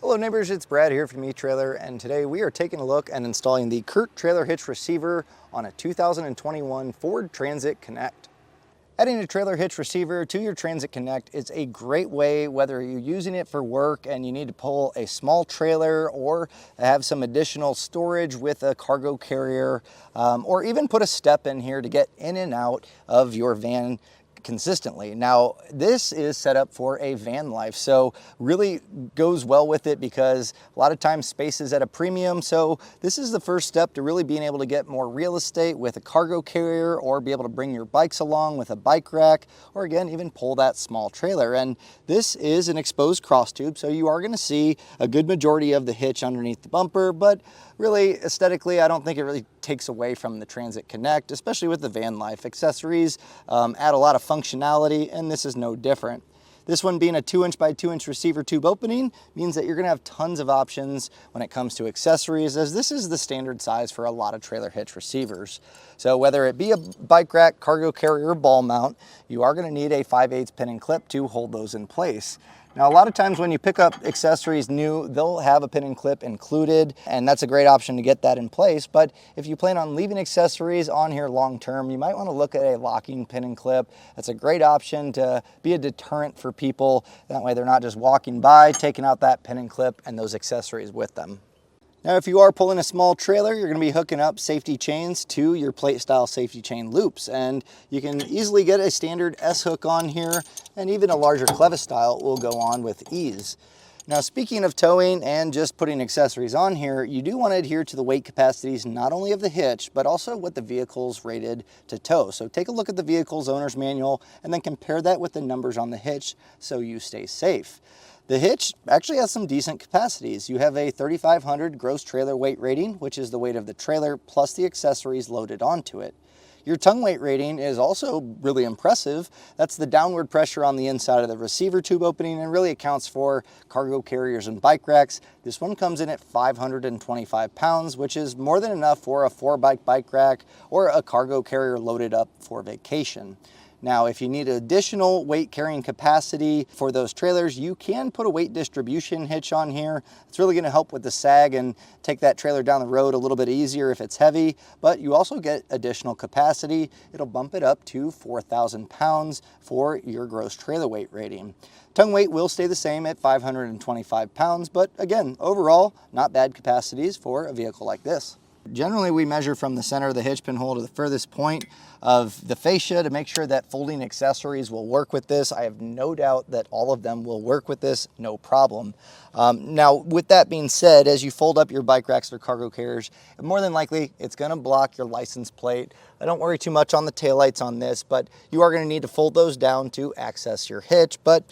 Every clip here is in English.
Hello neighbors, it's Brad here from eTrailer, and today we are taking a look at installing the Curt Trailer Hitch Receiver on a 2021 Ford Transit Connect. Adding a trailer hitch receiver to your Transit Connect is a great way, whether you're using it for work and you need to pull a small trailer or have some additional storage with a cargo carrier, or even put a step in here to get in and out of your van consistently. Now, this is set up for a van life, so really goes well with it because a lot of times space is at a premium. So this is the first step to really being able to get more real estate with a cargo carrier, or be able to bring your bikes along with a bike rack, or again, even pull that small trailer. And this is an exposed cross tube, so you are going to see a good majority of the hitch underneath the bumper, but really aesthetically, I don't think it really takes away from the Transit Connect, especially with the van life. Accessories add a lot of functionality, and this is no different. This one being a 2" by 2" receiver tube opening means that you're going to have tons of options when it comes to accessories, as this is the standard size for a lot of trailer hitch receivers. So whether it be a bike rack, cargo carrier, or ball mount, you are going to need a 5/8 pin and clip to hold those in place. Now, a lot of times when you pick up accessories new, they'll have a pin and clip included, and that's a great option to get that in place. But if you plan on leaving accessories on here long term, you might want to look at a locking pin and clip. That's a great option to be a deterrent for people. That way they're not just walking by, taking out that pin and clip and those accessories with them. Now, if you are pulling a small trailer, you're going to be hooking up safety chains to your plate style safety chain loops, and you can easily get a standard S hook on here, and even a larger clevis style will go on with ease. Now, speaking of towing and just putting accessories on here, you do want to adhere to the weight capacities not only of the hitch, but also what the vehicle's rated to tow. So take a look at the vehicle's owner's manual and then compare that with the numbers on the hitch so you stay safe. The hitch actually has some decent capacities. You have a 3,500 gross trailer weight rating, which is the weight of the trailer plus the accessories loaded onto it. Your tongue weight rating is also really impressive. That's the downward pressure on the inside of the receiver tube opening, and really accounts for cargo carriers and bike racks. This one comes in at 525 pounds, which is more than enough for a 4-bike bike rack or a cargo carrier loaded up for vacation. Now, if you need additional weight carrying capacity for those trailers, you can put a weight distribution hitch on here. It's really going to help with the sag and take that trailer down the road a little bit easier if it's heavy, but you also get additional capacity. It'll bump it up to 4,000 pounds for your gross trailer weight rating. Tongue weight will stay the same at 525 pounds, but again, overall, not bad capacities for a vehicle like this. Generally, we measure from the center of the hitch pin hole to the furthest point of the fascia to make sure that folding accessories will work with this. I have no doubt that all of them will work with this, no problem. Now, with that being said, as you fold up your bike racks or cargo carriers, more than likely it's going to block your license plate. I don't worry too much on the taillights on this, but you are going to need to fold those down to access your hitch, but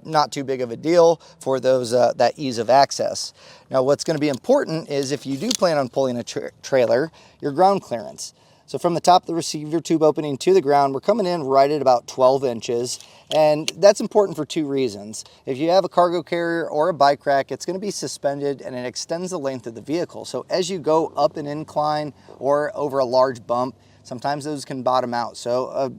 not too big of a deal for those that ease of access. Now, what's going to be important is if you do plan on pulling a trailer, your ground clearance. So from the top of the receiver tube opening to the ground, we're coming in right at about 12 inches. And that's important for two reasons. If you have a cargo carrier or a bike rack, it's going to be suspended and it extends the length of the vehicle. So as you go up an incline or over a large bump, sometimes those can bottom out. So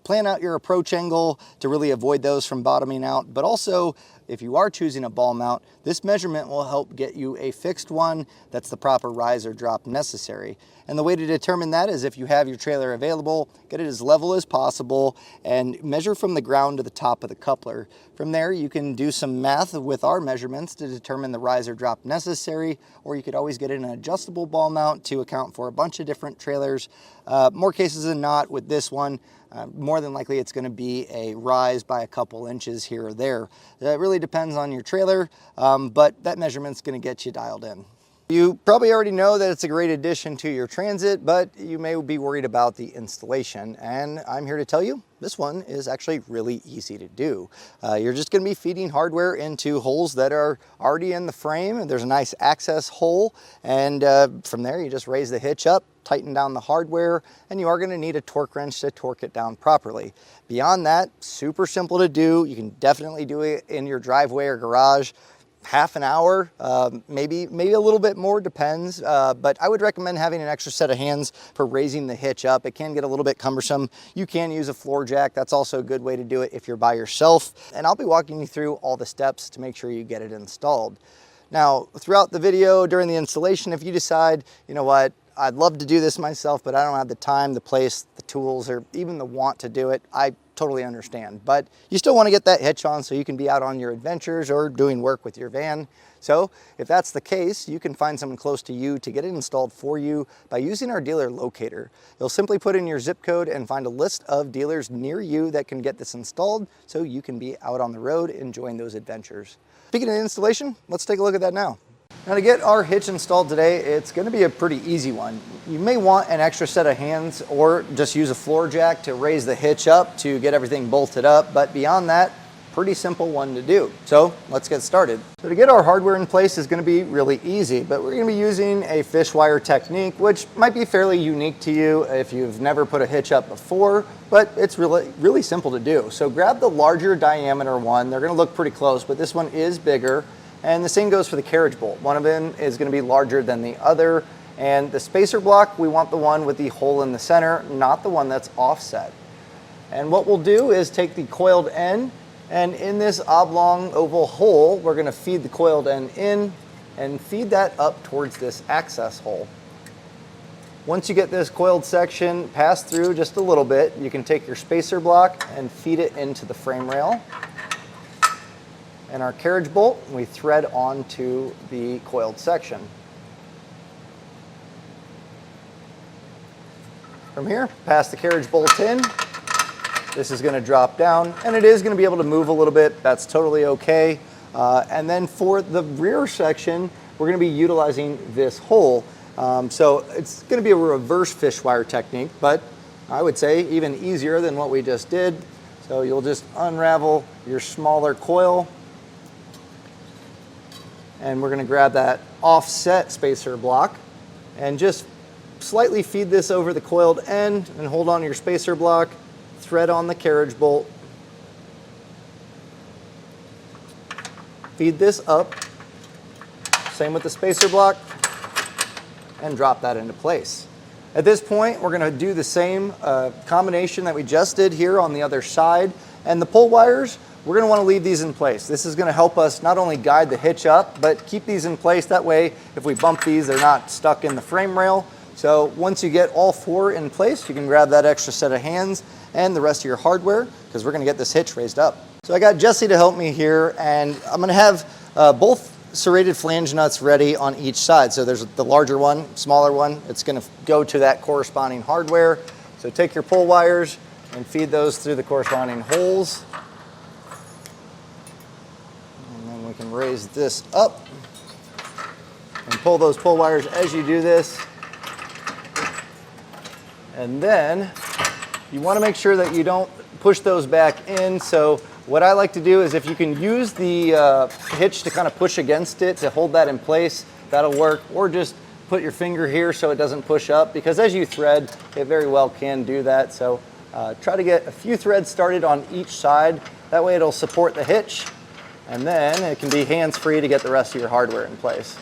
plan out your approach angle to really avoid those from bottoming out. But also, if you are choosing a ball mount, this measurement will help get you a fixed one that's the proper rise or drop necessary. And the way to determine that is if you have your trailer available, get it as level as possible and measure from the ground to the top of the coupler. From there, you can do some math with our measurements to determine the rise or drop necessary, or you could always get an adjustable ball mount to account for a bunch of different trailers. More cases than not with this one, more than likely it's going to be a rise by a couple inches here or there. It really depends on your trailer, but that measurement's going to get you dialed in. You probably already know that it's a great addition to your Transit, but you may be worried about the installation, and I'm here to tell you this one is actually really easy to do. You're just going to be feeding hardware into holes that are already in the frame, and there's a nice access hole, and from there you just raise the hitch up, tighten down the hardware, and you are going to need a torque wrench to torque it down properly. Beyond that, super simple to do. You can definitely do it in your driveway or garage. Half an hour, maybe a little bit more, depends, but I would recommend having an extra set of hands for raising the hitch up. It can get a little bit cumbersome. You can use a floor jack. That's also a good way to do it if you're by yourself, and I'll be walking you through all the steps to make sure you get it installed. Now, throughout the video, during the installation, if you decide, you know what, I'd love to do this myself, but I don't have the time, the place, the tools, or even the want to do it, I totally understand. But you still want to get that hitch on so you can be out on your adventures or doing work with your van. So if that's the case, you can find someone close to you to get it installed for you by using our dealer locator. You'll simply put in your zip code and find a list of dealers near you that can get this installed so you can be out on the road enjoying those adventures. Speaking of installation, let's take a look at that now. Now, to get our hitch installed today, it's going to be a pretty easy one. You may want an extra set of hands or just use a floor jack to raise the hitch up to get everything bolted up, but beyond that, pretty simple one to do. So let's get started. So to get our hardware in place is going to be really easy, but we're going to be using a fish wire technique, which might be fairly unique to you if you've never put a hitch up before, but it's really simple to do. So grab the larger diameter one. They're going to look pretty close, but this one is bigger. And the same goes for the carriage bolt. One of them is going to be larger than the other. And the spacer block, we want the one with the hole in the center, not the one that's offset. And what we'll do is take the coiled end, and in this oblong oval hole, we're going to feed the coiled end in and feed that up towards this access hole. Once you get this coiled section passed through just a little bit, you can take your spacer block and feed it into the frame rail. And our carriage bolt, we thread onto the coiled section. From here, pass the carriage bolt in. This is going to drop down, and it is going to be able to move a little bit. That's totally okay. And then for the rear section, we're going to be utilizing this hole. So it's going to be a reverse fish wire technique, but I would say even easier than what we just did. So you'll just unravel your smaller coil, and we're going to grab that offset spacer block and just slightly feed this over the coiled end and hold on to your spacer block, thread on the carriage bolt, feed this up, same with the spacer block, and drop that into place. At this point, we're going to do the same combination that we just did here on the other side, and the pull wires, we're going to want to leave these in place. This is going to help us not only guide the hitch up, but keep these in place. That way, if we bump these, they're not stuck in the frame rail. So once you get all four in place, you can grab that extra set of hands and the rest of your hardware, because we're going to get this hitch raised up. So I got Jesse to help me here, and I'm going to have both serrated flange nuts ready on each side. So there's the larger one, smaller one. It's going to go to that corresponding hardware. So take your pull wires and feed those through the corresponding holes. We can raise this up and pull those pull wires as you do this. And then you want to make sure that you don't push those back in. So what I like to do is if you can use the hitch to kind of push against it to hold that in place, that'll work. Or just put your finger here so it doesn't push up, because as you thread, it very well can do that. So try to get a few threads started on each side. That way it'll support the hitch. And then it can be hands-free to get the rest of your hardware in place.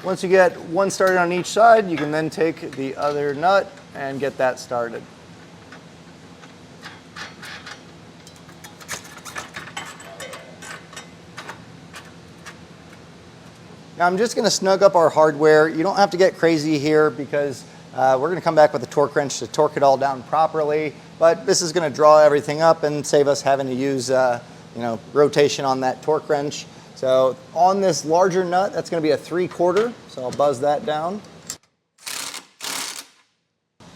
Once you get one started on each side, you can then take the other nut and get that started. Now I'm just going to snug up our hardware. You don't have to get crazy here, because we're going to come back with a torque wrench to torque it all down properly, but this is going to draw everything up and save us having to use rotation on that torque wrench. So on this larger nut, that's going to be a 3/4, so I'll buzz that down.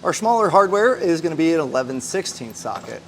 Our smaller hardware is going to be an 11/16 socket.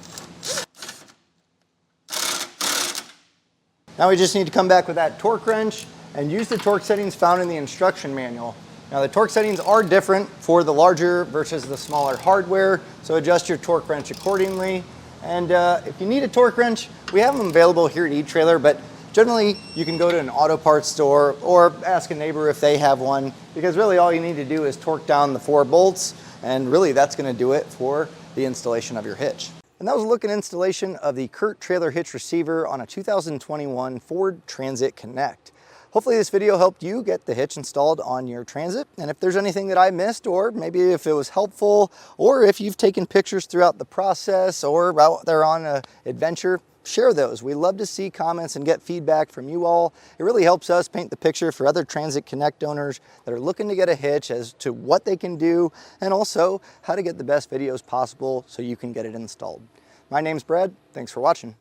Now we just need to come back with that torque wrench and use the torque settings found in the instruction manual. Now the torque settings are different for the larger versus the smaller hardware, so adjust your torque wrench accordingly. And if you need a torque wrench, we have them available here at eTrailer, but generally you can go to an auto parts store or ask a neighbor if they have one, because really all you need to do is torque down the 4 bolts, and really that's going to do it for the installation of your hitch. And that was a look at installation of the Curt Trailer Hitch Receiver on a 2021 Ford Transit Connect. Hopefully this video helped you get the hitch installed on your Transit, and if there's anything that I missed, or maybe if it was helpful, or if you've taken pictures throughout the process or out there on an adventure, share those. We love to see comments and get feedback from you all. It really helps us paint the picture for other Transit Connect owners that are looking to get a hitch as to what they can do and also how to get the best videos possible so you can get it installed. My name's Brad. Thanks for watching.